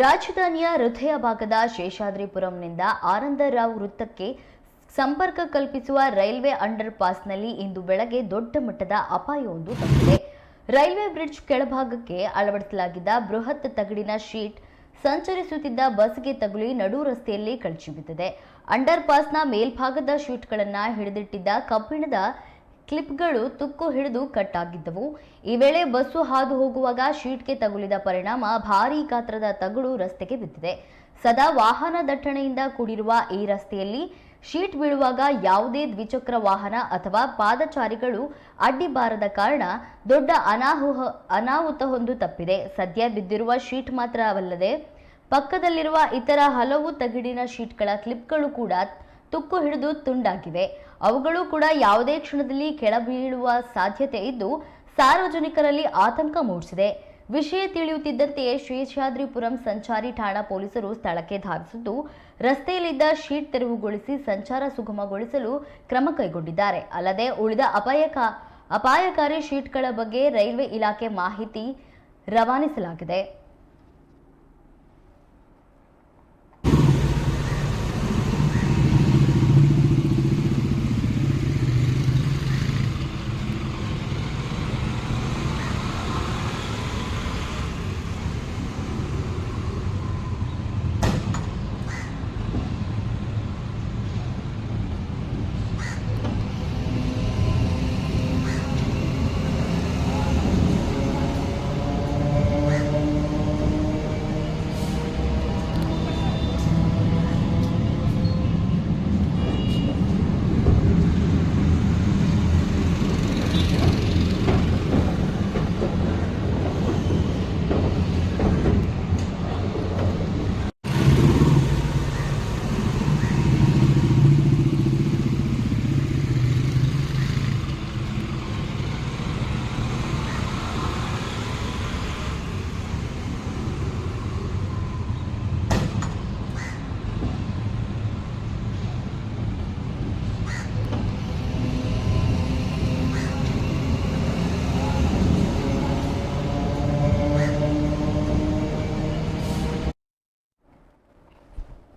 ರಾಜಧಾನಿಯ ಹೃದಯ ಭಾಗದ ಶೇಷಾದ್ರಿಪುರಂನಿಂದ ಆನಂದರಾವ್ ವೃತ್ತಕ್ಕೆ ಸಂಪರ್ಕ ಕಲ್ಪಿಸುವ ರೈಲ್ವೆ ಅಂಡರ್ ಪಾಸ್ನಲ್ಲಿ ಇಂದು ಬೆಳಗ್ಗೆ ದೊಡ್ಡ ಮಟ್ಟದ ಅಪಾಯವೊಂದು ತಪ್ಪಿದೆ. ರೈಲ್ವೆ ಬ್ರಿಡ್ಜ್ ಕೆಳಭಾಗಕ್ಕೆ ಅಳವಡಿಸಲಾಗಿದ್ದ ಬೃಹತ್ ತಗಡಿನ ಶೀಟ್ ಸಂಚರಿಸುತ್ತಿದ್ದ ಬಸ್ಗೆ ತಗುಲಿ ನಡು ರಸ್ತೆಯಲ್ಲಿ ಕಳಚಿ ಅಂಡರ್ ಪಾಸ್ನ ಮೇಲ್ಭಾಗದ ಶೀಟ್ಗಳನ್ನು ಹಿಡಿದಿಟ್ಟಿದ್ದ ಕಬ್ಬಿಣದ ಕ್ಲಿಪ್ಗಳು ತುಕ್ಕು ಹಿಡಿದು ಕಟ್ ಆಗಿದ್ದವು. ಈ ವೇಳೆ ಬಸ್ಸು ಹಾದು ಹೋಗುವಾಗ ಶೀಟ್ಗೆ ತಗುಲಿದ ಪರಿಣಾಮ ಭಾರೀ ಗಾತ್ರದ ತಗಡು ರಸ್ತೆಗೆ ಬಿದ್ದಿದೆ. ಸದಾ ವಾಹನ ದಟ್ಟಣೆಯಿಂದ ಕೂಡಿರುವ ಈ ರಸ್ತೆಯಲ್ಲಿ ಶೀಟ್ ಬೀಳುವಾಗ ಯಾವುದೇ ದ್ವಿಚಕ್ರ ವಾಹನ ಅಥವಾ ಪಾದಚಾರಿಗಳು ಅಡ್ಡಿ ಬಾರದ ಕಾರಣ ದೊಡ್ಡ ಅನಾಹುತವೊಂದು ತಪ್ಪಿದೆ. ಸದ್ಯ ಬಿದ್ದಿರುವ ಶೀಟ್ ಮಾತ್ರವಲ್ಲದೆ ಪಕ್ಕದಲ್ಲಿರುವ ಇತರ ಹಲವು ತಗಡಿನ ಶೀಟ್ಗಳ ಕ್ಲಿಪ್ಗಳು ಕೂಡ ತುಕ್ಕು ಹಿಡಿದು ತುಂಡಾಗಿವೆ. ಅವುಗಳು ಕೂಡ ಯಾವುದೇ ಕ್ಷಣದಲ್ಲಿ ಕೆಳಬೀಳುವ ಸಾಧ್ಯತೆ ಇದ್ದು ಸಾರ್ವಜನಿಕರಲ್ಲಿ ಆತಂಕ ಮೂಡಿಸಿದೆ. ವಿಷಯ ತಿಳಿಯುತ್ತಿದ್ದಂತೆಯೇ ಶೇಷಾದ್ರಿಪುರಂ ಸಂಚಾರಿ ಠಾಣಾ ಪೊಲೀಸರು ಸ್ಥಳಕ್ಕೆ ಧಾವಿಸಿದ್ದು ರಸ್ತೆಯಲ್ಲಿದ್ದ ಶೀಟ್ ತೆರವುಗೊಳಿಸಿ ಸಂಚಾರ ಸುಗಮಗೊಳಿಸಲು ಕ್ರಮ ಕೈಗೊಂಡಿದ್ದಾರೆ. ಅಲ್ಲದೆ ಉಳಿದ ಅಪಾಯಕಾರಿ ಶೀಟ್ಗಳ ಬಗ್ಗೆ ರೈಲ್ವೆ ಇಲಾಖೆ ಮಾಹಿತಿ ರವಾನಿಸಲಾಗಿದೆ.